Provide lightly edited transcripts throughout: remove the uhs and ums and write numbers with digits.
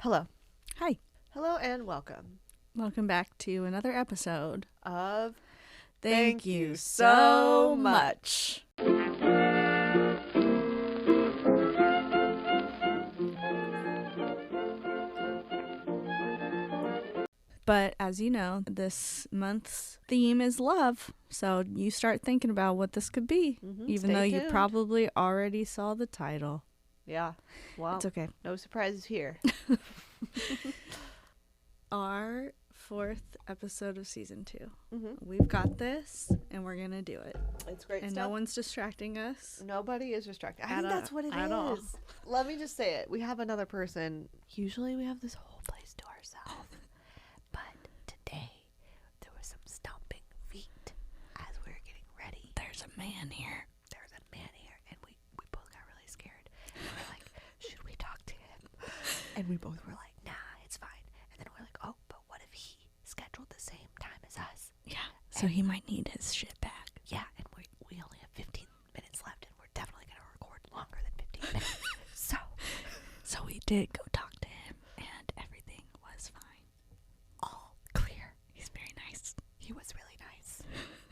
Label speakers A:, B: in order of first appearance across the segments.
A: Hello.
B: Hi.
A: Hello and welcome
B: Welcome back to another episode
A: of
B: Thank You So Much. But as you know, this month's theme is love. So you start thinking about what this could be, even
A: Stay
B: though you
A: tuned.
B: probably already saw the title.
A: Yeah. Well,
B: It's okay.
A: no surprises here.
B: Our fourth episode of season 2.
A: Mm-hmm.
B: We've got this, and we're going to do it.
A: It's great
B: And
A: stuff.
B: no one's distracting us.
A: Nobody is distracted. I
B: At
A: think
B: all-
A: that's what it
B: at all.
A: is. Let me just say it. We have another person. Usually we have this whole place to ourselves. But today there was some stomping feet as we were getting ready.
B: There's a man here.
A: There's a man here. And we both got really scared. And we were like, should we talk to him? And we both were like, nah, it's fine. And then we're like, oh, but what if he scheduled the same time as us?
B: Yeah. So he might need his shit back.
A: Yeah, and we only have 15 minutes left, and we're definitely going to record longer than 15 minutes.
B: So we did go talk to him, and everything was fine.
A: All clear.
B: He's very nice.
A: He was really nice.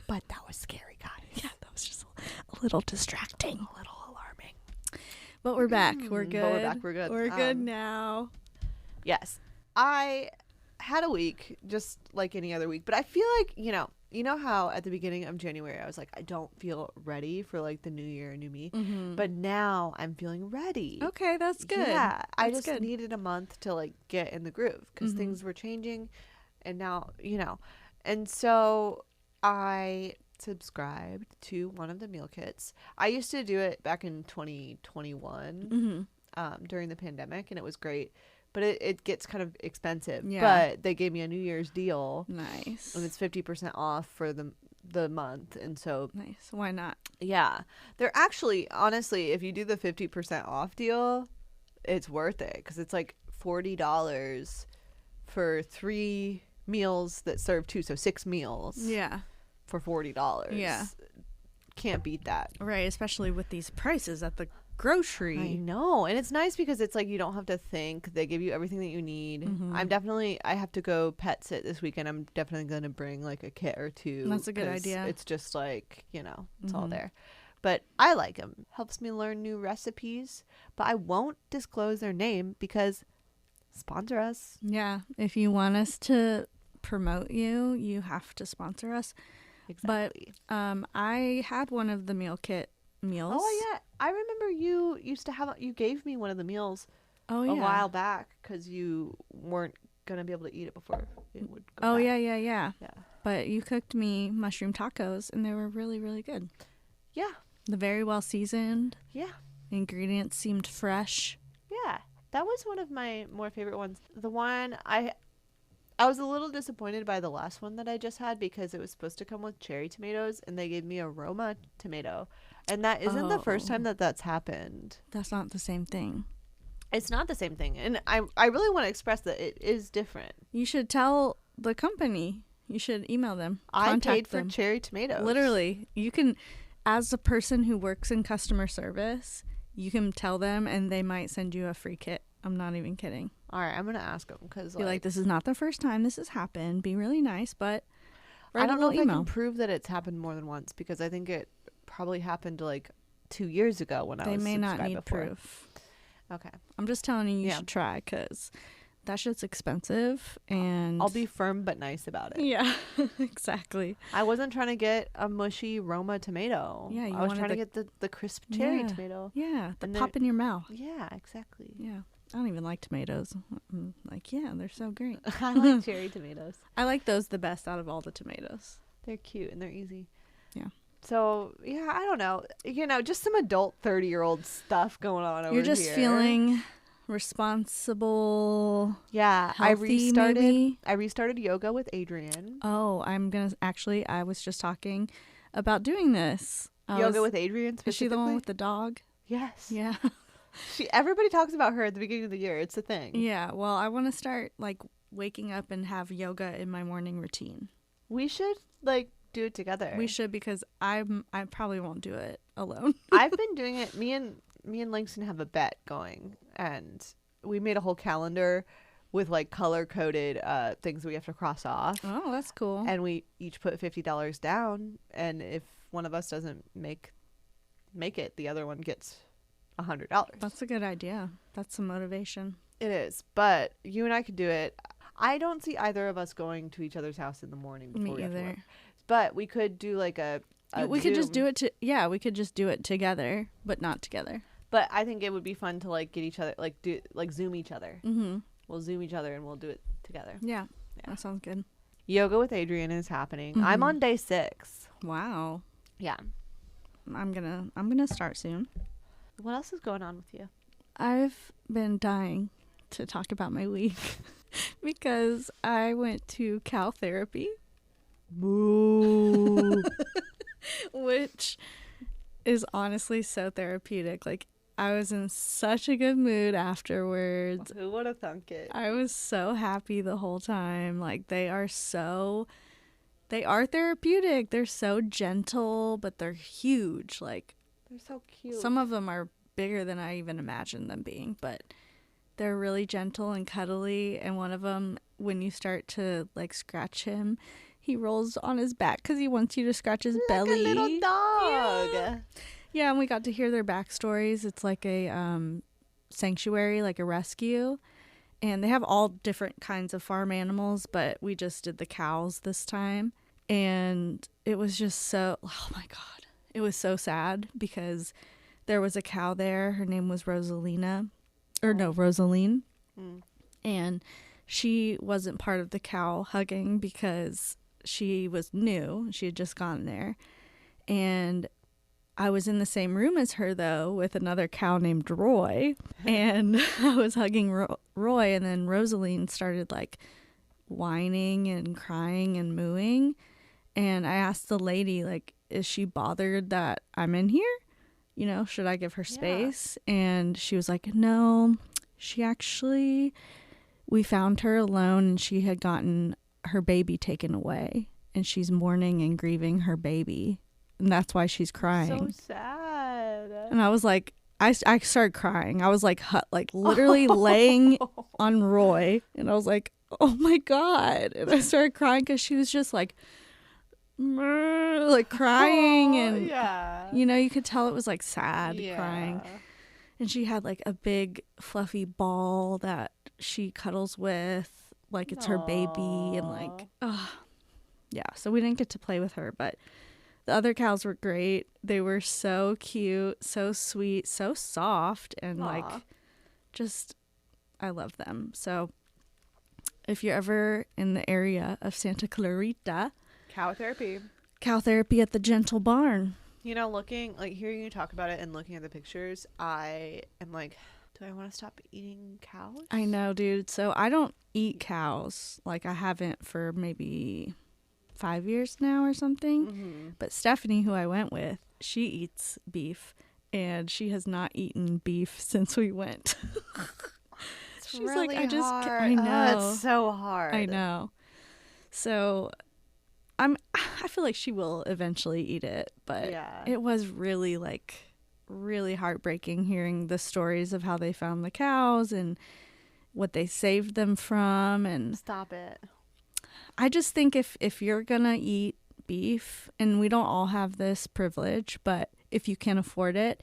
A: But that was scary, guys.
B: Yeah, that was just a little distracting.
A: A little alarming.
B: But we're back. We're good.
A: But we're back. We're good.
B: We're good now.
A: Yes. I had a week, just like any other week, but I feel like, you know how at the beginning of January I was like, I don't feel ready for like the new year, new me.
B: Mm-hmm.
A: But now I'm feeling ready.
B: Okay, that's good.
A: Yeah, I
B: That's
A: just
B: good.
A: needed a month to like get in the groove because
B: Mhm.
A: things were changing, and now and so I subscribed to one of the meal kits. I used to do it back in 2021
B: Mm-hmm.
A: during the pandemic, and it was great, but it gets kind of expensive.
B: Yeah.
A: But they gave me a New Year's deal,
B: Nice.
A: and it's 50% off for the month, and so
B: Nice. Why not?
A: yeah, they're actually, honestly, if you do the 50% off deal, it's worth it because it's like $40 for 3 meals that serve 2, so 6 meals
B: Yeah.
A: for $40.
B: Yeah.
A: Can't beat that.
B: Right, especially with these prices at the
A: I
B: grocery.
A: know, and it's nice because it's like you don't have to think. They give you everything that you need.
B: Mhm.
A: I have to go pet sit this weekend. I'm definitely going to bring like a kit or two.
B: That's a good
A: 'cause
B: idea.
A: It's just like, it's all
B: Mhm.
A: there. But I like them. Helps me learn new recipes. But I won't disclose their name because sponsor us.
B: Yeah. If you want us to promote you, you have to sponsor us.
A: Exactly.
B: I had one of the meal kit meals.
A: Oh, yeah. I remember you used to have, you gave me one of the meals
B: Oh,
A: a
B: yeah.
A: while back because you weren't going to be able to eat it before it would go
B: Oh,
A: bad.
B: yeah.
A: Yeah.
B: But you cooked me mushroom tacos, and they were really, really good.
A: Yeah.
B: They're very well seasoned.
A: Yeah.
B: The ingredients seemed fresh.
A: Yeah. That was one of my more favorite ones. The one I was a little disappointed by the last one that I just had because it was supposed to come with cherry tomatoes and they gave me a Roma tomato. And that isn't the first time that that's happened.
B: That's not the same thing.
A: It's not the same thing. And I really want to express that it is different.
B: You should tell the company. You should email them.
A: I
B: Contact
A: paid
B: them.
A: for cherry tomatoes.
B: Literally, you can, as a person who works in customer service, you can tell them and they might send you a free kit. I'm not even kidding.
A: All right, I'm going to ask them because
B: Be like, this is not the first time this has happened. Be really nice, but
A: I don't know if I
B: email.
A: can prove that it's happened more than once because I think it probably happened like 2 years ago when I
B: They
A: was
B: may not
A: subscribed
B: need
A: before.
B: proof.
A: Okay.
B: I'm just telling you, you
A: Yeah.
B: should try because that shit's expensive and
A: I'll be firm but nice about it.
B: Yeah, exactly.
A: I wasn't trying to get a mushy Roma tomato.
B: Yeah, you
A: I was
B: wanted
A: trying to
B: the-
A: get the crisp cherry
B: Yeah.
A: tomato.
B: Yeah, the
A: And
B: pop in your mouth.
A: Yeah, exactly.
B: Yeah. I don't even like tomatoes. I'm like, yeah, they're so great.
A: I like cherry tomatoes.
B: I like those the best out of all the tomatoes.
A: They're cute and they're easy.
B: Yeah.
A: So, yeah, I don't know. Just some adult 30-year-old stuff going on over
B: You're just
A: here.
B: feeling responsible.
A: Yeah,
B: healthy, maybe?
A: I restarted yoga with Adrian.
B: Oh, I was just talking about doing this.
A: Yoga with Adrian
B: Is
A: specifically?
B: she the one with the dog?
A: Yes.
B: Yeah.
A: Everybody talks about her at the beginning of the year. It's a thing.
B: Yeah. Well, I want to start like waking up and have yoga in my morning routine.
A: We should do it together.
B: We should, because I probably won't do it alone.
A: I've been doing it. Me and Langston have a bet going, and we made a whole calendar with like color coded things we have to cross off.
B: Oh, that's cool.
A: And we each put $50 down, and if one of us doesn't make it, the other one gets $100.
B: That's a good idea. That's some motivation.
A: It is, but you and I could do it. I don't see either of us going to each other's house in the morning before
B: Me
A: we have to
B: either.
A: work. But we could do like a
B: We could just
A: Zoom.
B: do it we could just do it together, but not together.
A: But I think it would be fun to like get each other, like do like Zoom each other.
B: Mm-hmm.
A: We'll Zoom each other and we'll do it together.
B: Yeah.
A: Yeah.
B: That sounds good.
A: Yoga with Adrian is happening. I'm
B: Mhm.
A: on day 6.
B: Wow.
A: Yeah.
B: I'm gonna start soon.
A: What else is going on with you?
B: I've been dying to talk about my week because I went to cow therapy,
A: Moo.
B: which is honestly so therapeutic. Like, I was in such a good mood afterwards.
A: Who would have thunk it?
B: I was so happy the whole time. Like, they are therapeutic. They're so gentle, but they're huge. Like,
A: They're so cute.
B: some of them are bigger than I even imagined them being, but they're really gentle and cuddly. And one of them, when you start to like scratch him, he rolls on his back because he wants you to scratch his
A: like
B: belly.
A: a little dog.
B: Yeah, and we got to hear their backstories. It's like a sanctuary, like a rescue. And they have all different kinds of farm animals, but we just did the cows this time. And it was just so, oh my God. It was so sad because there was a cow there. Her name was Rosaline.
A: Mm.
B: And she wasn't part of the cow hugging because she was new. She had just gone there. And I was in the same room as her, though, with another cow named Roy. And I was hugging Roy, and then Rosaline started, like, whining and crying and mooing. And I asked the lady, like, is she bothered that I'm in here? You know, should I give her space? And she was like, no, we found her alone, and she had gotten her baby taken away. And she's mourning and grieving her baby. And that's why she's crying.
A: So sad.
B: And I was like, I started crying. I was like, literally laying on Roy. And I was like, oh my God. And I started crying because she was just like crying. And,
A: yeah.
B: you know, you could tell it was like sad crying. And she had like a big fluffy ball that she cuddles with. Like it's her baby. And like, yeah. So we didn't get to play with her, but the other cows were great. They were so cute, so sweet, so soft, and like, just, I love them. So if you're ever in the area of Santa Clarita,
A: Cow therapy.
B: cow therapy at the Gentle Barn.
A: You know, hearing you talk about it and looking at the pictures, I am like, do I want to stop eating cows?
B: I know, dude. So I don't eat cows. Like, I haven't for maybe 5 years now or something.
A: Mm-hmm.
B: But Stephanie, who I went with, she eats beef, and she has not eaten beef since we went.
A: It's
B: She's
A: really
B: like, I just,
A: hard.
B: I know.
A: Oh, it's so hard.
B: I know. So I feel like she will eventually eat it, but
A: Yeah.
B: it was really really heartbreaking hearing the stories of how they found the cows and what they saved them from. And
A: Stop it.
B: I just think if you're gonna eat beef, and we don't all have this privilege, but if you can afford it,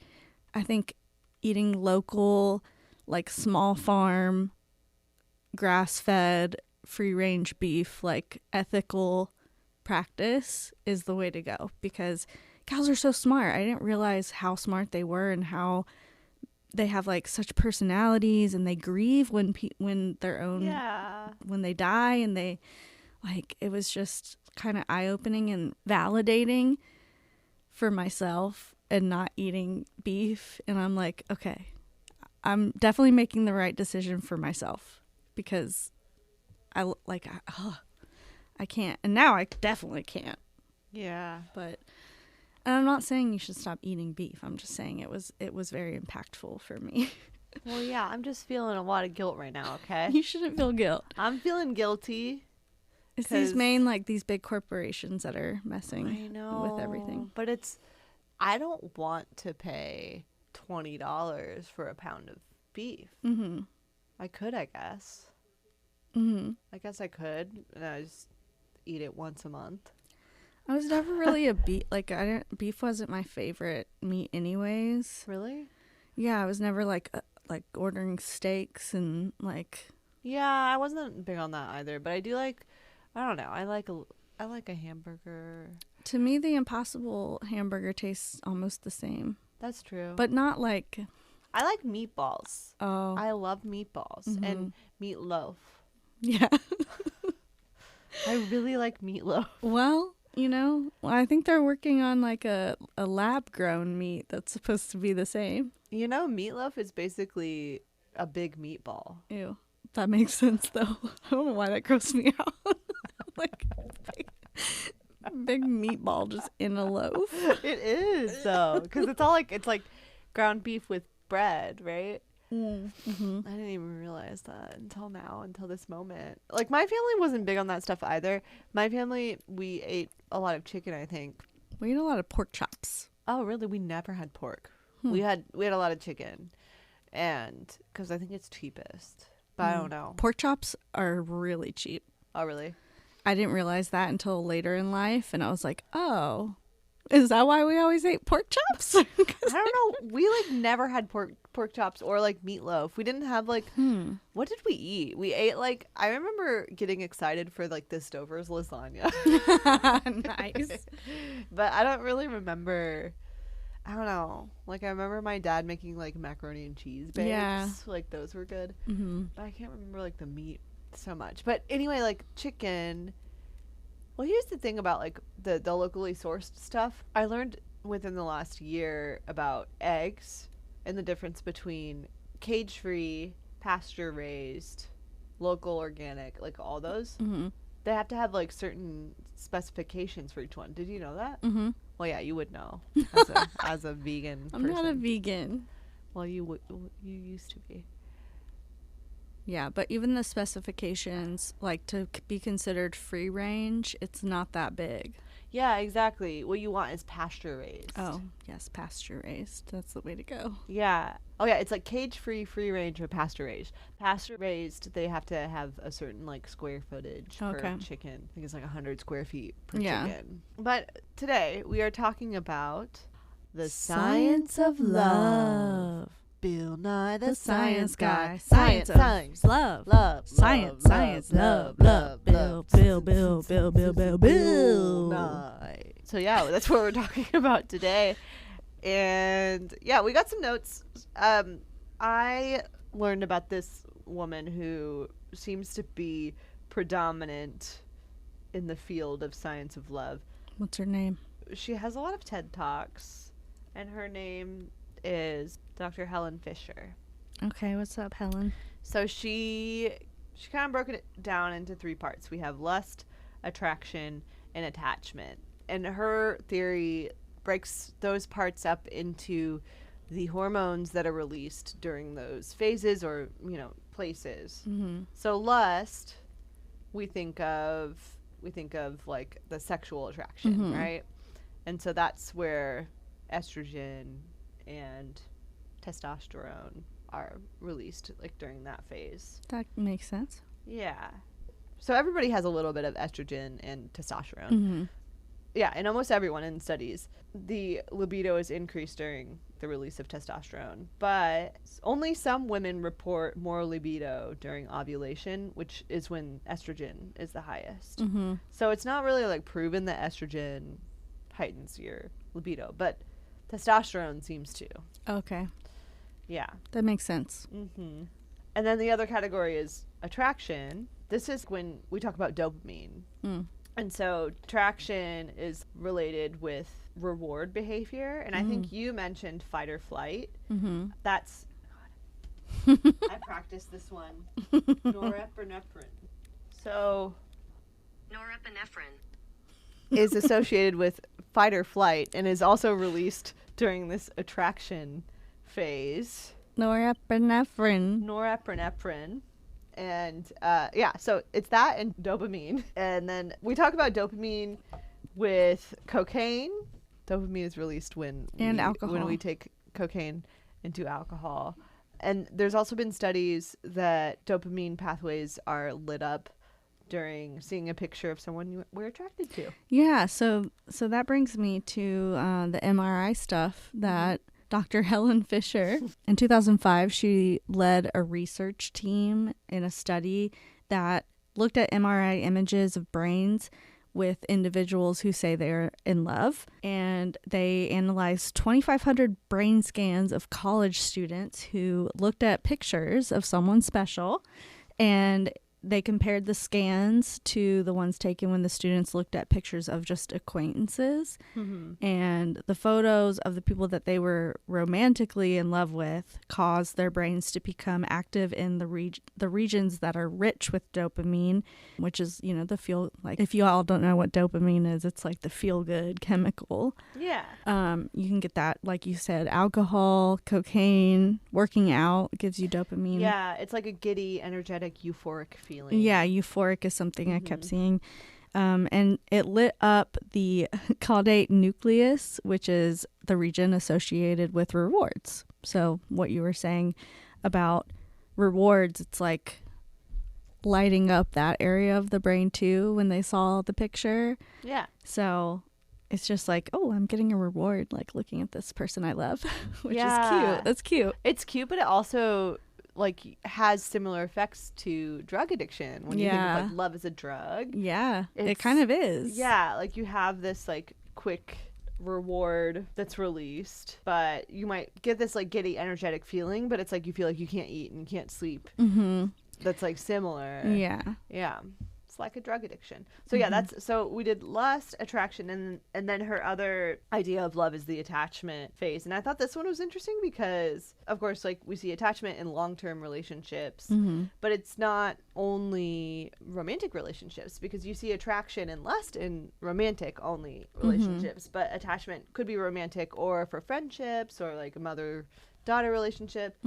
B: I think eating local, like small farm, grass-fed, free-range beef, like ethical practice is the way to go, because cows are so smart. I didn't realize how smart they were and how they have like such personalities, and they grieve when their own when they die, and they like, it was just kind of eye-opening and validating for myself and not eating beef. And I'm like, okay, I'm definitely making the right decision for myself, because I can't. And now I definitely can't.
A: Yeah.
B: But, and I'm not saying you should stop eating beef. I'm just saying it was very impactful for me.
A: Well, yeah, I'm just feeling a lot of guilt right now, okay?
B: You shouldn't feel guilt.
A: I'm feeling guilty.
B: It's these these big corporations that are messing with everything.
A: But I don't want to pay $20 for a pound of beef.
B: Mm-hmm.
A: I could, I guess. I guess I could, and I just eat it once a month.
B: I was never really a beef. Like, beef wasn't my favorite meat, anyways.
A: Really?
B: Yeah, I was never like ordering steaks and like.
A: Yeah, I wasn't big on that either, but I do like. I don't know. I like a hamburger.
B: To me, the Impossible hamburger tastes almost the same,
A: That's true.
B: but not like.
A: I like meatballs.
B: Oh,
A: I love meatballs and meatloaf.
B: yeah.
A: I really like meatloaf.
B: Well, I think they're working on like a lab grown meat that's supposed to be the same.
A: Meatloaf is basically a big meatball.
B: Ew. That makes sense though. I don't know why that grossed me out. Like big meatball just in a loaf.
A: It is though, because it's like ground beef with bread, right?
B: Mm-hmm.
A: I didn't even realize that until this moment. Like, my family wasn't big on that stuff either. My family, we ate a lot of chicken, I think.
B: We eat a lot of pork chops.
A: Oh, really? We never had pork. We had a lot of chicken, and because I think it's cheapest, but I don't know.
B: Pork chops are really cheap.
A: Oh, really?
B: I didn't realize that until later in life, and I was like, oh, is that why we always ate pork chops?
A: I don't know. We never had pork chops or meatloaf. We didn't have what did we eat? We ate I remember getting excited for the Stover's lasagna.
B: Nice.
A: But I don't really remember. I don't know. I remember my dad making macaroni and cheese bakes.
B: Yeah.
A: Those were good.
B: Mm-hmm.
A: But I can't remember the meat so much. But anyway, chicken. Well, here's the thing about the locally sourced stuff. I learned within the last year about eggs and the difference between cage-free, pasture-raised, local, organic, all those.
B: Mm-hmm.
A: They have to have certain specifications for each one. Did you know that?
B: Mm-hmm.
A: Well, yeah, you would know as a vegan
B: I'm
A: person.
B: not a vegan.
A: Well, you used to be.
B: Yeah, but even the specifications, to be considered free range, it's not that big.
A: Yeah, exactly. What you want is pasture raised.
B: Oh, yes, pasture raised. That's the way to go.
A: Yeah. Oh, yeah. It's cage free, free range, or pasture raised. Pasture raised, they have to have a certain square footage per chicken. I think it's 100 square feet per chicken. But today we are talking about the science of love. Bill Nye the Science Guy. Science,
B: love.
A: love,
B: Science, love, Bill
A: Nye. So yeah, that's what we're talking about today. And yeah, we got some notes. I learned about this woman who seems to be predominant in the field of science of love.
B: What's her name?
A: She has a lot of TED Talks, and her name is Dr. Helen Fisher.
B: Okay, what's up, Helen?
A: So she kind of broke it down into 3 parts. We have lust, attraction, and attachment. And her theory breaks those parts up into the hormones that are released during those phases or, places.
B: Mm-hmm.
A: So lust, we think of the sexual attraction, right? And so that's where estrogen and testosterone are released during that phase.
B: That makes sense.
A: Yeah. So everybody has a little bit of estrogen and testosterone.
B: Mm-hmm.
A: Yeah, and almost everyone in studies, the libido is increased during the release of testosterone. But only some women report more libido during ovulation, which is when estrogen is the highest.
B: Mm-hmm.
A: So it's not really proven that estrogen heightens your libido, but testosterone seems to.
B: Okay.
A: Yeah.
B: That makes sense.
A: Mm-hmm. And then the other category is attraction. This is when we talk about dopamine.
B: Mm.
A: And so attraction is related with reward behavior. And I think you mentioned fight or flight.
B: Mm-hmm.
A: That's... I practiced this one. Norepinephrine. So...
C: Norepinephrine
A: is associated with fight or flight and is also released during this attraction phase. Norepinephrine. And so it's that and dopamine. And then we talk about dopamine with cocaine. Dopamine is released when
B: alcohol.
A: when we take cocaine into alcohol. And there's also been studies that dopamine pathways are lit up during seeing a picture of someone we're attracted to.
B: Yeah, so that brings me to the MRI stuff that Dr. Helen Fisher, in 2005, she led a research team in a study that looked at MRI images of brains with individuals who say they're in love. And they analyzed 2,500 brain scans of college students who looked at pictures of someone special, and they compared the scans to the ones taken when the students looked at pictures of just acquaintances. And the photos of the people that they were romantically in love with caused their brains to become active in the regions that are rich with dopamine, which is, you know, the feel, like, if you all don't know what dopamine is, it's like the feel good chemical.
A: Yeah.
B: You can get that, like you said, alcohol, cocaine, working out gives you dopamine.
A: Yeah, it's like a giddy, energetic, euphoric feeling.
B: Yeah, euphoric is something I kept seeing. And it lit up the caudate nucleus, which is the region associated with rewards. So what you were saying about rewards, it's like lighting up that area of the brain too when they saw the picture.
A: Yeah.
B: So it's just like, oh, I'm getting a reward, like looking at this person I love, which is
A: Yeah.
B: cute. That's cute.
A: It's cute, but it also like has similar effects to drug addiction when you think of like love as a drug.
B: Yeah, it
A: It's-
B: kind of is.
A: Yeah, like you have this like quick reward that's released, but you might get this like giddy, energetic feeling, but it's like you feel like you can't eat and you can't sleep.
B: Mm-hmm.
A: That's like similar.
B: Yeah.
A: Yeah. It's like a drug addiction. So yeah, that's so we did lust, attraction, and then her other idea of love is the attachment phase. And I thought this one was interesting because of course like we see attachment in long-term relationships, but it's not only romantic relationships, because you see attraction and lust in romantic only relationships, but attachment could be romantic or for friendships or like a mother-daughter relationship,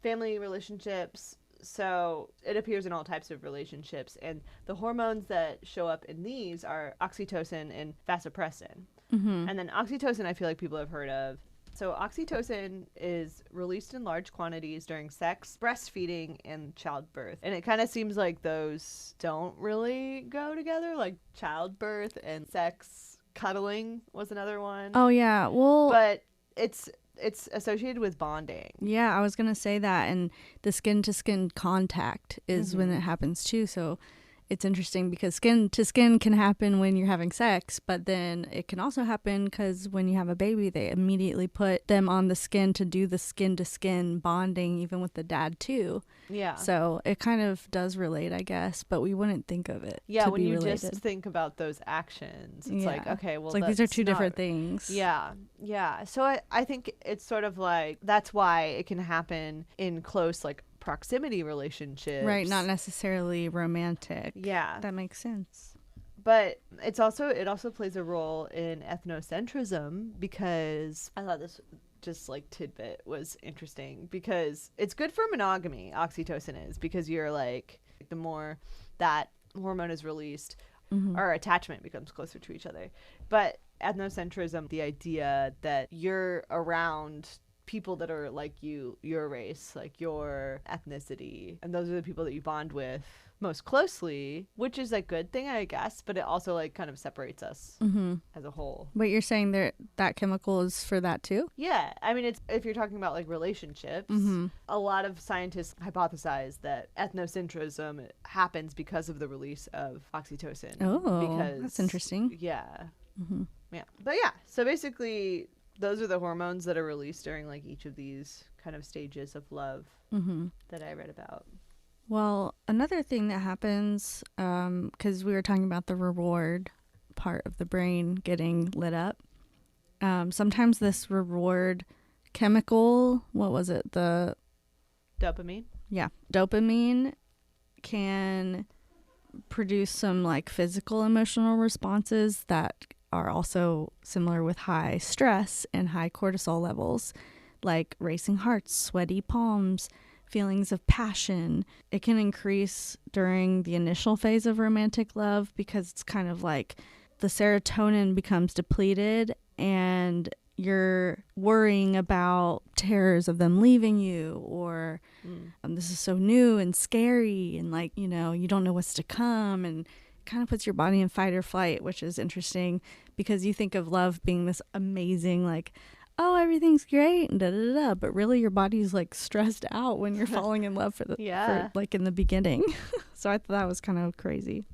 A: family relationships. So it appears in all types of relationships, and the hormones that show up in these are oxytocin and vasopressin. And then oxytocin I feel like people have heard of. So oxytocin is released in large quantities during sex, breastfeeding, and childbirth. And it kind of seems like those don't really go together, like childbirth and sex. Cuddling was another one.
B: Oh, yeah. Well,
A: But it's associated with bonding.
B: yeah, I was going to say that. And the skin to skin contact is when it happens too. So it's interesting because skin to skin can happen when you're having sex, but then it can also happen because when you have a baby, they immediately put them on the skin to do the skin to skin bonding, even with the dad too.
A: Yeah.
B: So it kind of does relate, I guess, but we wouldn't think of it.
A: Yeah,
B: to
A: when
B: be
A: you
B: related.
A: just think about those actions, it's like,
B: Yeah.
A: okay, well,
B: It's like these are
A: that's
B: two different
A: not-
B: things.
A: Yeah, yeah. So I think it's sort of like that's why it can happen in close like proximity relationships.
B: Right, not necessarily romantic.
A: Yeah,
B: That makes sense.
A: but it also plays a role in ethnocentrism, because I thought this just like tidbit was interesting because it's good for monogamy. Oxytocin is, because you're like, the more that hormone is released, our attachment becomes closer to each other. But ethnocentrism, the idea that you're around people that are like you, your race, like your ethnicity, and those are the people that you bond with most closely, which is a good thing, I guess, but it also like kind of separates us as a whole.
B: But you're saying that chemical is for that too?
A: Yeah, I mean, it's if you're talking about like relationships, a lot of scientists hypothesize that ethnocentrism happens because of the release of oxytocin.
B: Oh,
A: because
B: that's interesting.
A: Yeah, yeah, but yeah. So basically, those are the hormones that are released during like each of these kind of stages of love that I read about.
B: Well, another thing that happens, because we were talking about the reward part of the brain getting lit up, sometimes this reward chemical, what was it?
A: Dopamine.
B: Yeah, dopamine can produce some like physical emotional responses that are also similar with high stress and high cortisol levels, like racing hearts, sweaty palms, feelings of passion. It can increase during the initial phase of romantic love because it's kind of like the serotonin becomes depleted and you're worrying about terrors of them leaving you, or this is so new and scary, and like, you know, you don't know what's to come, and kind of puts your body in fight or flight, which is interesting because you think of love being this amazing, like, oh, everything's great and da da da, but really your body's like stressed out when you're falling in love for like in the beginning. So I thought that was kind of crazy.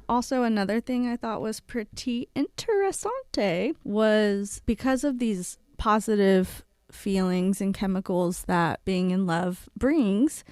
B: Also, another thing I thought was pretty interessante was because of these positive feelings and chemicals that being in love brings,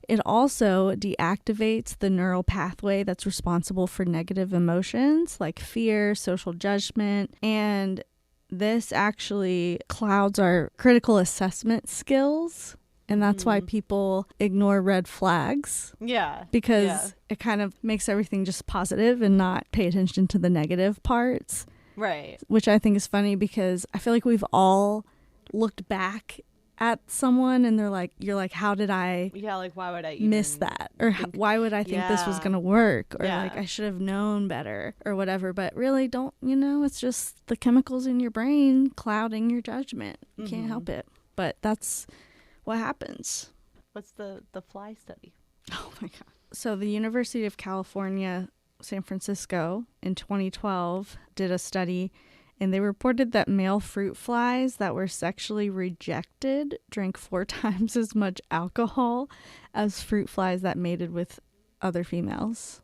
B: it also deactivates the neural pathway that's responsible for negative emotions like fear, social judgment, and this actually clouds our critical assessment skills. And that's why people ignore red flags.
A: Yeah.
B: Because it kind of makes everything just positive and not pay attention to the negative parts.
A: Right.
B: Which I think is funny because I feel like we've all looked back at someone and you're like, how did I
A: like, why would I even
B: miss that? Or why would I think this was going to work? Or like, I should have known better or whatever. But really it's just the chemicals in your brain clouding your judgment. You can't help it. But that's what happens.
A: What's the fly study?
B: Oh my God. So the University of California, San Francisco in 2012 did a study, and they reported that male fruit flies that were sexually rejected drank 4 times as much alcohol as fruit flies that mated with other females.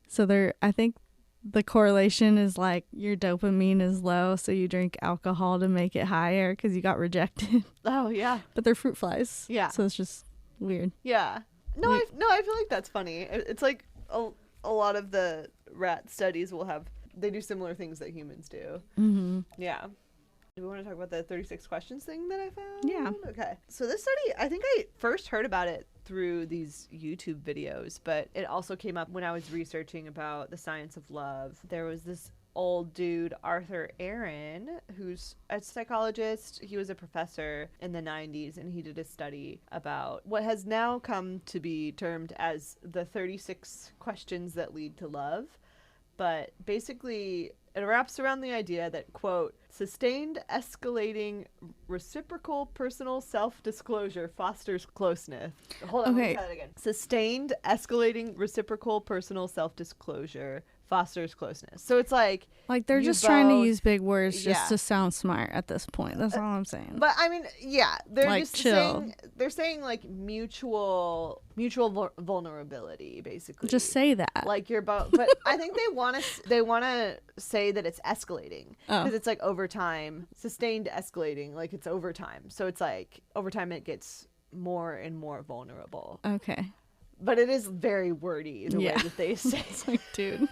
B: So I think the correlation is like your dopamine is low, so you drink alcohol to make it higher because you got rejected.
A: Oh, yeah.
B: But they're fruit flies.
A: Yeah.
B: So it's just weird.
A: Yeah. No, I feel like that's funny. It's like a lot of the rat studies they do similar things that humans do. Yeah. Do we want to talk about the 36 questions thing that I found?
B: Yeah.
A: Okay. So this study, I think I first heard about it through these YouTube videos, but it also came up when I was researching about the science of love. There was this old dude, Arthur Aaron, who's a psychologist. He was a professor in the 90s, and he did a study about what has now come to be termed as the 36 questions that lead to love. But basically, it wraps around the idea that, quote, sustained escalating reciprocal personal self-disclosure fosters closeness. Hold on, let me try that again. Sustained escalating reciprocal personal self-disclosure fosters closeness. So it's like
B: they're just trying to use big words just to sound smart at this point. That's all I'm saying.
A: But I mean, yeah, they're
B: like,
A: just
B: chill.
A: saying like mutual vulnerability, basically.
B: Just say that.
A: Like you're both, but I think they want to say that it's escalating because it's like over time, sustained escalating, like it's over time. So it's like over time it gets more and more vulnerable.
B: Okay.
A: But it is very wordy the way that they say.
B: It's like, dude.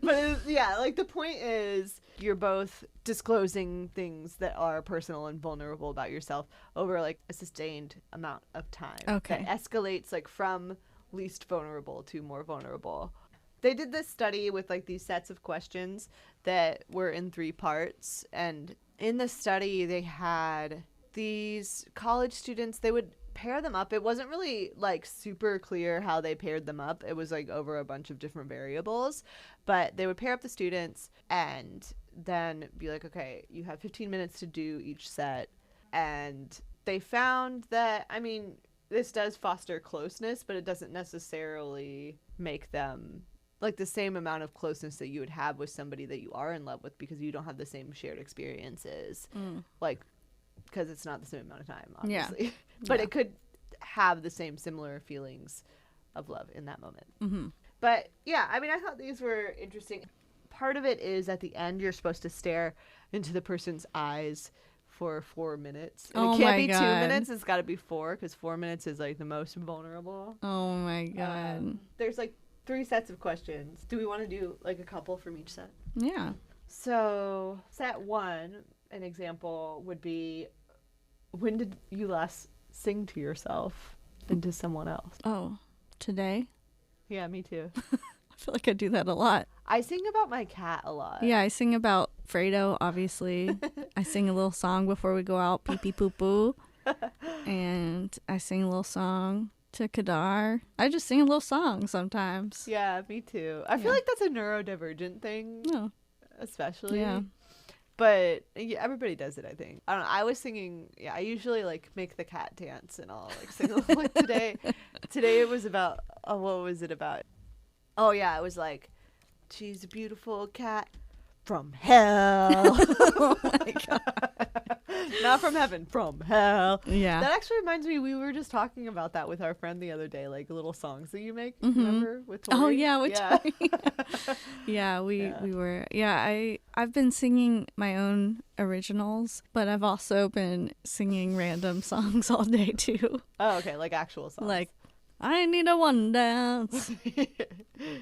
A: But like the point is you're both disclosing things that are personal and vulnerable about yourself over like a sustained amount of time.
B: Okay.
A: That escalates like from least vulnerable to more vulnerable. They did this study with like these sets of questions that were in 3 parts. And in the study, they had these college students, they would pair them up. It wasn't really like super clear how they paired them up. It was like over a bunch of different variables, but they would pair up the students and then be like, okay, you have 15 minutes to do each set. And they found that, I mean, this does foster closeness, but it doesn't necessarily make them like the same amount of closeness that you would have with somebody that you are in love with, because you don't have the same shared experiences. Like, because it's not the same amount of time, obviously. But it could have the same similar feelings of love in that moment. But yeah, I mean, I thought these were interesting. Part of it is at the end, you're supposed to stare into the person's eyes for 4 minutes. And it can't be 2 minutes. It's got to be 4, because 4 minutes is like the most vulnerable.
B: Oh my God.
A: There's like 3 sets of questions. Do we want to do like a couple from each set?
B: Yeah.
A: So set 1, an example would be, when did you last sing to yourself and to someone else?
B: Oh, today?
A: Yeah, me too.
B: I feel like I do that a lot.
A: I sing about my cat a lot.
B: Yeah, I sing about Fredo, obviously. I sing a little song before we go out, pee pee poo poo. And I sing a little song to Kadar. I just sing a little song sometimes.
A: Yeah, me too. I feel like that's a neurodivergent thing.
B: No.
A: Especially.
B: Yeah.
A: But yeah, everybody does it, I think. I don't know. I was singing. Yeah, I usually like make the cat dance and I'll like sing. Like today it was about. Oh, what was it about? Oh yeah, it was like, she's a beautiful cat from hell.
B: Oh my God.
A: Not from heaven, from hell.
B: Yeah.
A: That actually reminds me, we were just talking about that with our friend the other day, like little songs that you make.
B: Mhm.
A: Remember with Tori?
B: Oh yeah, with
A: yeah.
B: Tori. Yeah, we
A: Yeah.
B: were. Yeah, I've been singing my own originals, but I've also been singing random songs all day too.
A: Oh, okay, like actual songs.
B: Like, I need a one dance.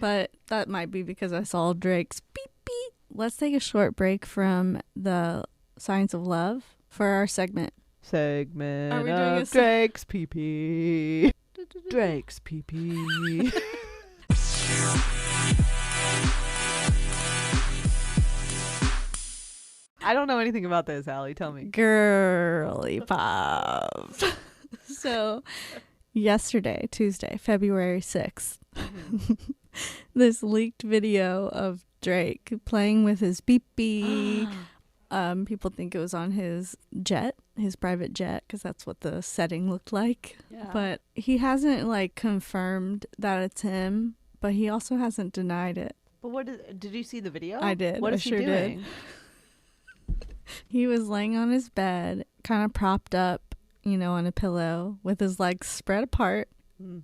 B: But that might be because I saw Drake's beep beep. Let's take a short break from the Science of Love for our segment.
A: Segment
B: Are we doing a
A: of Drake's PP. Drake's PP. I don't know anything about this, Allie. Tell me.
B: Girly pop. So, yesterday, Tuesday, February 6th, this leaked video of Drake playing with his beepy. People think it was on his jet, his private jet, because that's what the setting looked like.
A: Yeah.
B: But he hasn't like confirmed that it's him, but he also hasn't denied it.
A: But what did you see the video?
B: I did.
A: What
B: I
A: is
B: sure
A: he
B: did.
A: doing?
B: He was laying on his bed, kind of propped up, you know, on a pillow with his legs spread apart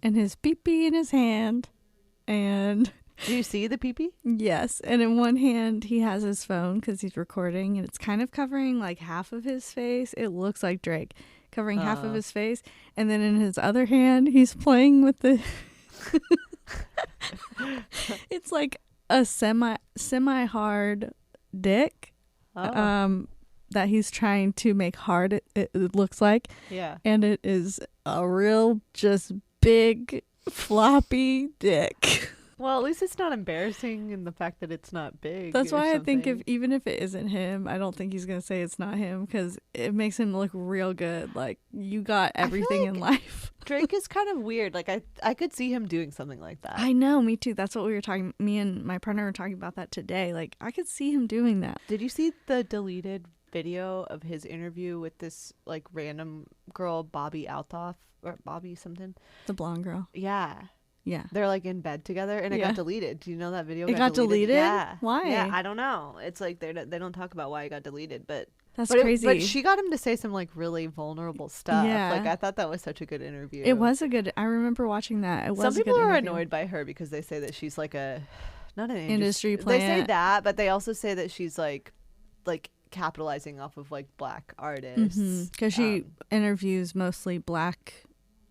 B: and his pee-pee in his hand. And
A: Do you see the PP?
B: yes, and in one hand he has his phone because he's recording, and it's kind of covering like half of his face. It looks like Drake covering half of his face, and then in his other hand he's playing with the it's like a semi hard dick that he's trying to make hard, it looks like.
A: Yeah.
B: And it is a real just big floppy dick.
A: Well, at least it's not embarrassing in the fact that it's not big.
B: That's
A: or
B: why I think
A: something.
B: even if it isn't him, I don't think he's gonna say it's not him, because it makes him look real good. Like, you got
A: feel
B: everything in
A: like
B: life.
A: Drake is kind of weird. Like I could see him doing something like that.
B: I know, me too. That's what we were talking. Me and my partner were talking about that today. Like, I could see him doing that.
A: Did you see the deleted video of his interview with this like random girl, Bobby Althoff or Bobby something?
B: The blonde girl.
A: Yeah.
B: Yeah.
A: They're like in bed together and it
B: Yeah.
A: got deleted. Do you know that video?
B: It got deleted?
A: Yeah.
B: Why?
A: Yeah, I don't know. It's like they don't talk about why it got deleted, but
B: That's
A: but
B: crazy.
A: but she got him to say some like really vulnerable stuff.
B: Yeah.
A: Like I thought that was such a good interview.
B: It was a good. I remember watching that. It was
A: Some
B: a good
A: people are
B: interview.
A: annoyed by her because they say that she's like a not an
B: Industry
A: They say
B: plant.
A: that, but they also say that she's like capitalizing off of like black artists.
B: Because she interviews mostly black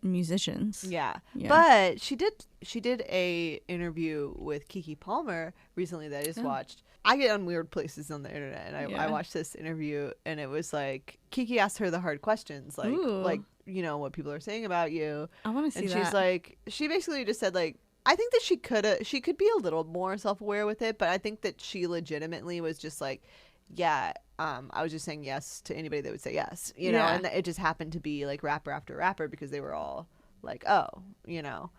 B: musicians.
A: Yeah.
B: Yeah.
A: But she did a interview with Keke Palmer recently that I just watched. I get on weird places on the internet, and I
B: Yeah.
A: watched this interview, and it was like Keke asked her the hard questions, like
B: Ooh.
A: you know what people are saying about you,
B: I want to see
A: and
B: that.
A: she's like, she basically just said like, I think that she could be a little more self-aware with it, but I think that she legitimately was just like, yeah, I was just saying yes to anybody that would say yes, you know,
B: Yeah.
A: and it just happened to be like rapper after rapper because they were all like, oh, you know.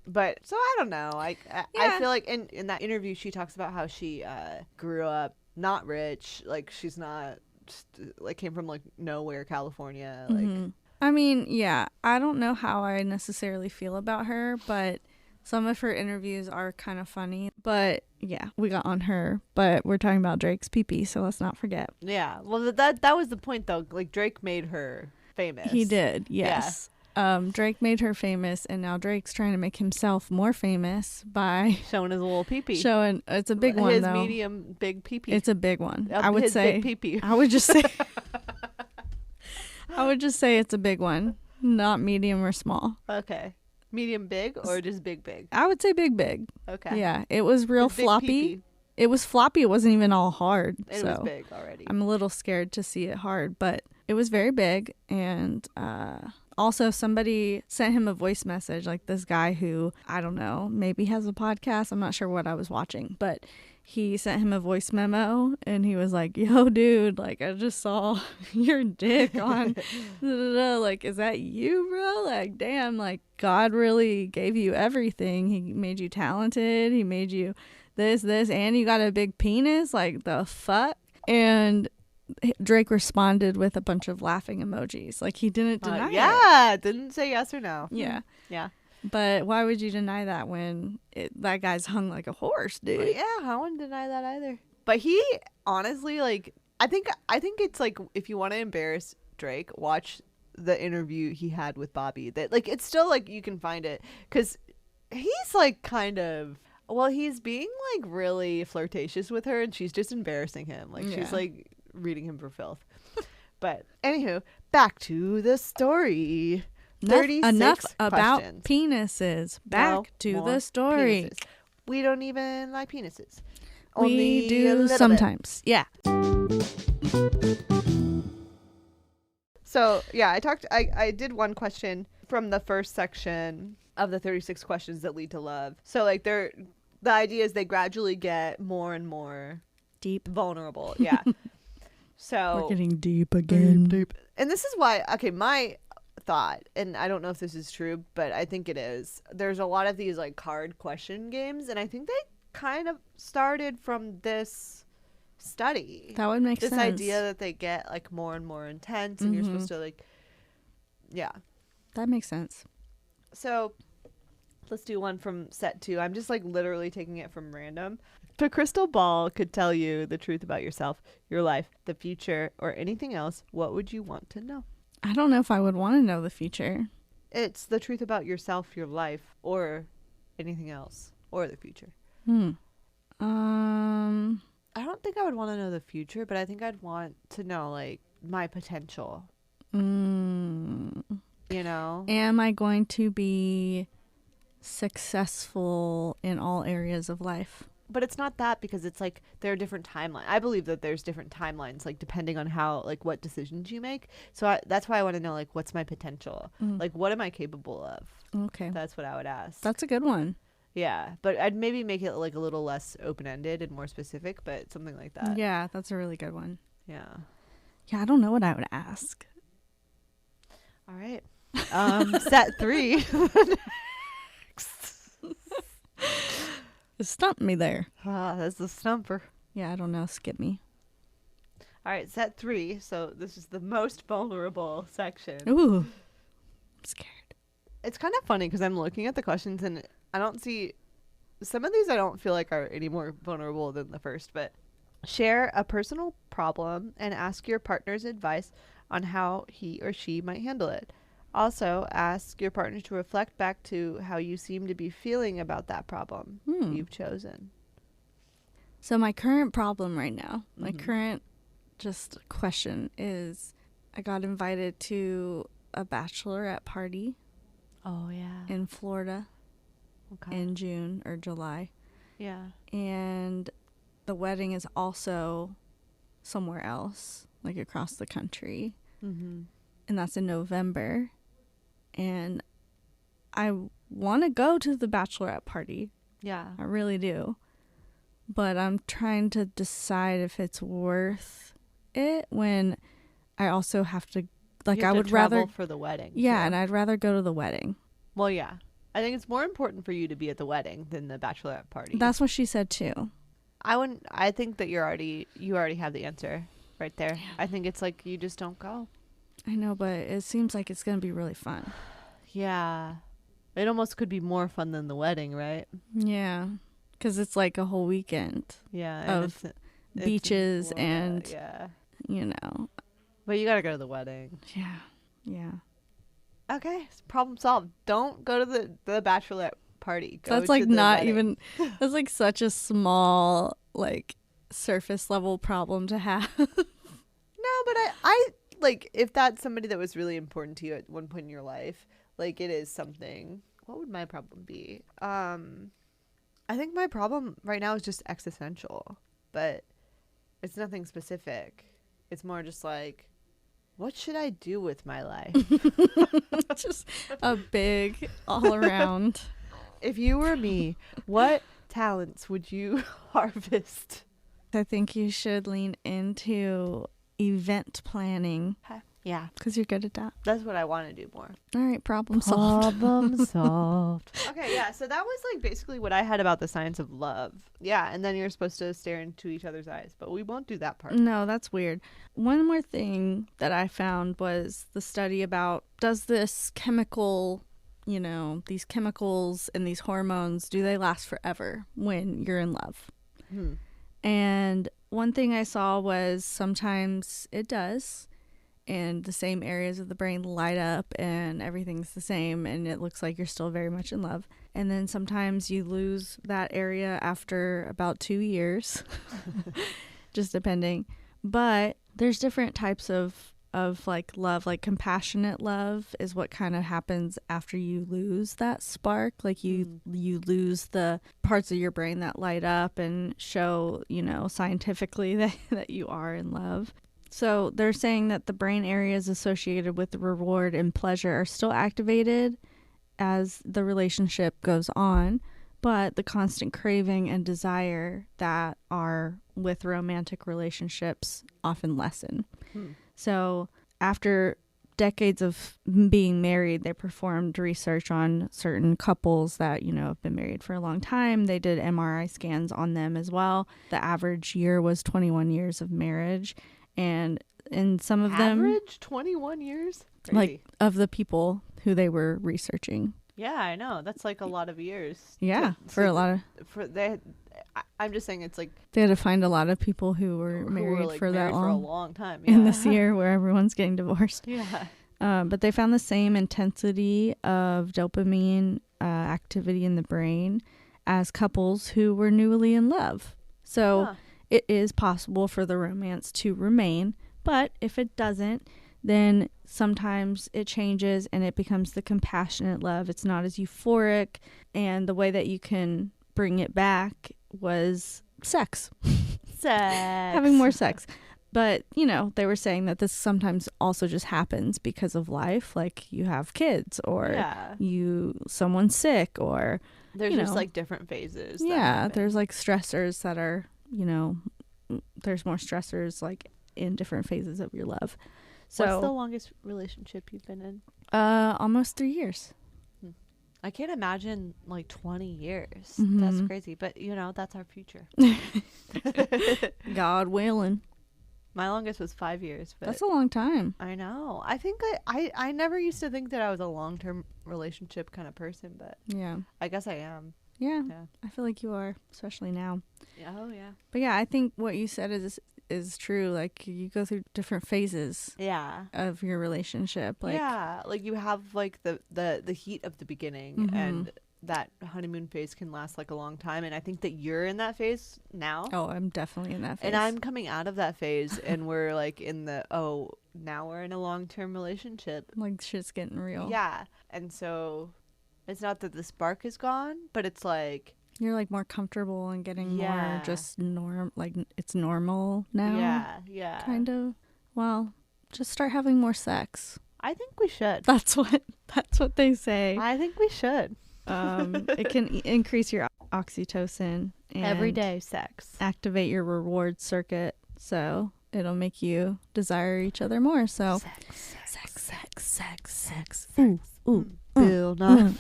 A: But so I don't know. I
B: Yeah.
A: feel like in that interview she talks about how she grew up not rich, like she's not like came from like nowhere, California, like
B: I mean, yeah, I don't know how I necessarily feel about her, but some of her interviews are kind of funny. But yeah, we got on her, but we're talking about Drake's pee-pee, so let's not forget.
A: yeah. Well, that was the point though. Like Drake made her famous.
B: He did, yes. Drake made her famous, and now Drake's trying to make himself more famous by
A: showing his little pee-pee.
B: showing. It's a big one,
A: his
B: though.
A: medium big pee-pee.
B: It's a big one.
A: Up
B: I would
A: his
B: say.
A: big pee-pee.
B: I would just say. I would just say it's a big one, not medium or small.
A: Okay. Medium big or just big big?
B: I would say big, big.
A: Okay.
B: Yeah, it was real
A: His big
B: floppy.
A: pee-pee.
B: It was floppy. It wasn't even all hard.
A: It
B: so
A: was big already.
B: I'm a little scared to see it hard, but it was very big. And also somebody sent him a voice message, like this guy who, I don't know, maybe has a podcast. I'm not sure what I was watching, but he sent him a voice memo and he was like, yo, dude, like I just saw your dick on like, is that you, bro? Like, damn, like God really gave you everything. He made you talented. He made you this, and you got a big penis. Like, the fuck? And Drake responded with a bunch of laughing emojis. Like, he didn't deny it.
A: Yeah, didn't say yes or no.
B: Yeah.
A: Yeah.
B: But why would you deny that when that guy's hung like a horse, dude?
A: Well, yeah, I wouldn't deny that either. But he honestly, like, I think it's like, if you want to embarrass Drake, watch the interview he had with Bobby. That, like, it's still like you can find it because he's like kind of, well, he's being like really flirtatious with her, and she's just embarrassing him. Like, she's
B: Yeah.
A: like reading him for filth. But anywho, back to the story. 36
B: Enough about
A: questions.
B: penises. Back
A: No
B: to
A: more
B: the story.
A: penises. We don't even like penises.
B: We
A: Only a
B: do
A: little bit.
B: sometimes. Yeah.
A: So yeah, I did one question from the first section of the 36 questions that lead to love. So like the idea is they gradually get more and more
B: Deep.
A: vulnerable. Yeah. So
B: We're getting deep again.
A: deep. And this is why, okay, my thought, and I don't know if this is true, but I think it is. There's a lot of these like card question games, and I think they kind of started from this study.
B: That would make
A: This
B: sense.
A: idea that they get like more and more intense, and you're supposed to like, yeah.
B: That makes sense.
A: So let's do one from set 2. I'm just like literally taking it from random. If a crystal ball could tell you the truth about yourself, your life, the future, or anything else, what would you want to know?
B: I don't know if I would want to know the future.
A: It's the truth about yourself, your life, or anything else, or the future. I don't think I would want to know the future, but I think I'd want to know like my potential. You know?
B: Am I going to be successful in all areas of life?
A: But it's not that, because it's like there are different timelines. I believe that there's different timelines, like depending on how, like what decisions you make. So that's why I want to know, like, what's my potential? Like, what am I capable of?
B: Okay.
A: That's what I would ask.
B: That's a good one.
A: Yeah, but I'd maybe make it like a little less open-ended and more specific, but something like that.
B: Yeah, that's a really good one.
A: Yeah.
B: Yeah, I don't know what I would ask.
A: All right. Set 3.
B: Stump me there.
A: That's the stumper.
B: Yeah, I don't know. Skip me.
A: All right, set 3. So this is the most vulnerable section.
B: Ooh. I'm scared.
A: It's kind of funny because I'm looking at the questions and I don't see some of these. I don't feel like are any more vulnerable than the first. But share a personal problem and ask your partner's advice on how he or she might handle it. Also, ask your partner to reflect back to how you seem to be feeling about that problem you've chosen.
B: So my current problem right now, my current just question is, I got invited to a bachelorette party
A: Oh, yeah.
B: in Florida
A: Okay.
B: in June or July.
A: Yeah.
B: And the wedding is also somewhere else, like across the country.
A: Mm-hmm.
B: And that's in November. And I want to go to the bachelorette party.
A: Yeah.
B: I really do. But I'm trying to decide if it's worth it when I also have to, like,
A: You have
B: I
A: to
B: would
A: travel
B: rather,
A: for the wedding.
B: yeah,
A: too.
B: and I'd rather go to the wedding.
A: Well, yeah. I think it's more important for you to be at the wedding than the bachelorette party.
B: That's what she said too.
A: I think that you already have the answer right there. I think it's like you just don't go.
B: I know, but it seems like it's going to be really fun.
A: Yeah. It almost could be more fun than the wedding, right?
B: Yeah. Because it's like a whole weekend,
A: Yeah.
B: Of
A: it's in
B: beaches
A: Florida,
B: and,
A: yeah.
B: you know.
A: But you got to go to the wedding.
B: Yeah. Yeah.
A: Okay. Problem solved. Don't go to the bachelorette party. Go
B: That's
A: to
B: like
A: the
B: not
A: wedding.
B: even, that's like such a small, like, surface level problem to have.
A: No, but I like, if that's somebody that was really important to you at one point in your life, like, it is something. What would my problem be? I think my problem right now is just existential, but it's nothing specific. It's more just like, what should I do with my life?
B: Just a big all around.
A: If you were me, what talents would you harvest?
B: I think you should lean into event planning.
A: Yeah.
B: because you're good at that.
A: That's what I want to do more.
B: All right, problem solved.
A: Problem solved. Okay, yeah. So that was like basically what I had about the science of love. Yeah, and then you're supposed to stare into each other's eyes, but we won't do that part.
B: No, that's weird. One more thing that I found was the study about, does this chemical, these chemicals and these hormones, do they last forever when you're in love? And one thing I saw was sometimes it does, and the same areas of the brain light up and everything's the same and it looks like you're still very much in love. And then sometimes you lose that area after about 2 years, just depending. But there's different types of like love, like compassionate love is what kind of happens after you lose that spark. Like you lose the parts of your brain that light up and show, scientifically that you are in love. So they're saying that the brain areas associated with the reward and pleasure are still activated as the relationship goes on, but the constant craving and desire that are with romantic relationships often lessen. So after decades of being married, they performed research on certain couples that, have been married for a long time. They did MRI scans on them as well. The average year was 21 years of marriage. And in some of them,
A: average 21 years? Crazy.
B: Like of the people who they were researching.
A: Yeah, I know. That's like a lot of years.
B: Yeah, for a lot of.
A: I'm just saying it's like
B: they had to find a lot of people who were married
A: like
B: for
A: married
B: that long.
A: For a long time. Yeah.
B: In this year where everyone's getting divorced.
A: Yeah.
B: But they found the same intensity of dopamine activity in the brain as couples who were newly in love. So it is possible for the romance to remain, but if it doesn't, then sometimes it changes and it becomes the compassionate love. It's not as euphoric, and the way that you can bring it back was sex. Having more sex. But, they were saying that this sometimes also just happens because of life. Like you have kids or someone's sick or...
A: There's just like different phases.
B: Yeah, there's like stressors that are, there's more stressors like in different phases of your love. So
A: what's the longest relationship you've been in?
B: Almost 3 years.
A: I can't imagine like 20 years.
B: Mm-hmm.
A: That's crazy. But, that's our future.
B: God willing.
A: My longest was 5 years. But
B: that's a long time.
A: I know. I think I never used to think that I was a long-term relationship kind of person, but
B: yeah,
A: I guess I am.
B: Yeah. I feel like you are, especially now.
A: Yeah, oh yeah.
B: But yeah, I think what you said is true. Like you go through different phases of your relationship. Like
A: like you have like the heat of the beginning, and that honeymoon phase can last like a long time, and I think that you're in that phase now.
B: Oh, I'm definitely in that phase.
A: And I'm coming out of that phase and we're like in the now we're in a long-term relationship.
B: Like shit's getting real.
A: Yeah. And so it's not that the spark is gone, but it's like
B: you're like more comfortable and getting more just like it's normal now.
A: Yeah.
B: Kind of. Well, just start having more sex.
A: I think we should.
B: That's what they say.
A: I think we should.
B: It can increase your oxytocin and
A: everyday sex.
B: Activate your reward circuit, so it'll make you desire each other more. So sex. Ooh.
A: Bill Nye.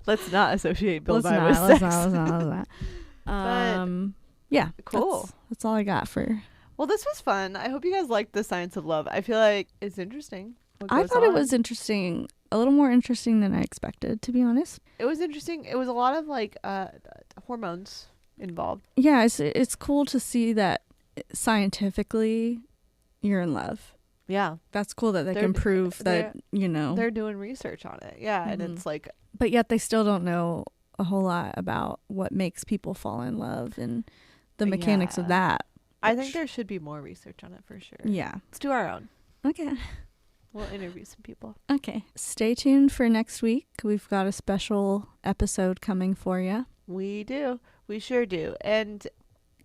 A: Let's not associate Bill Nye with sex.
B: Let's not. Yeah,
A: cool.
B: That's all I got for.
A: Well, this was fun. I hope you guys liked the science of love. I feel like it's interesting.
B: I thought it was interesting. A little more interesting than I expected, to be honest.
A: It was interesting. It was a lot of like hormones involved.
B: Yeah, it's cool to see that scientifically you're in love.
A: Yeah.
B: That's cool that they can prove that,
A: They're doing research on it. Yeah, and it's like...
B: But yet they still don't know a whole lot about what makes people fall in love and the mechanics of that.
A: I think there should be more research on it for sure.
B: Yeah.
A: Let's do our own.
B: Okay.
A: We'll interview some people.
B: Okay. Stay tuned for next week. We've got a special episode coming for you.
A: We do. We sure do. And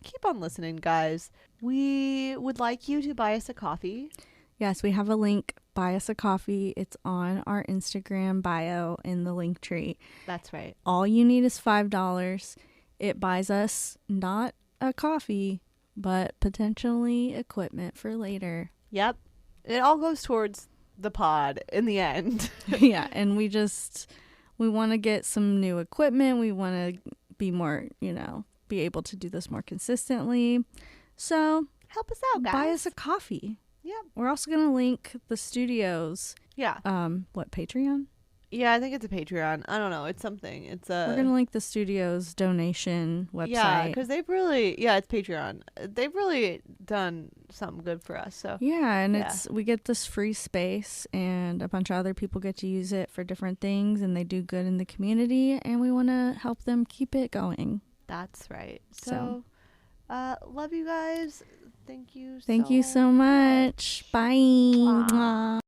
A: keep on listening, guys. We would like you to buy us a coffee.
B: Yes, we have a link. Buy us a coffee. It's on our Instagram bio in the link tree.
A: That's right.
B: All you need is $5. It buys us not a coffee, but potentially equipment for later.
A: Yep. It all goes towards the pod in the end.
B: Yeah, and we want to get some new equipment. We want to be more, be able to do this more consistently. So
A: Help us out, guys.
B: buy us a coffee.
A: Yep.
B: We're also going to link the studios.
A: Yeah.
B: Patreon?
A: Yeah, I think it's a Patreon. I don't know. It's something. It's a.
B: We're going to link the studio's donation website.
A: Yeah, because they've really. Yeah, it's Patreon. They've really done something good for us. So.
B: Yeah, and
A: Yeah.
B: we get this free space, and a bunch of other people get to use it for different things, and they do good in the community, and we want to help them keep it going.
A: That's right. So, love you guys. Thank you.
B: Thank you so much. Bye.
A: Mwah.
B: Mwah.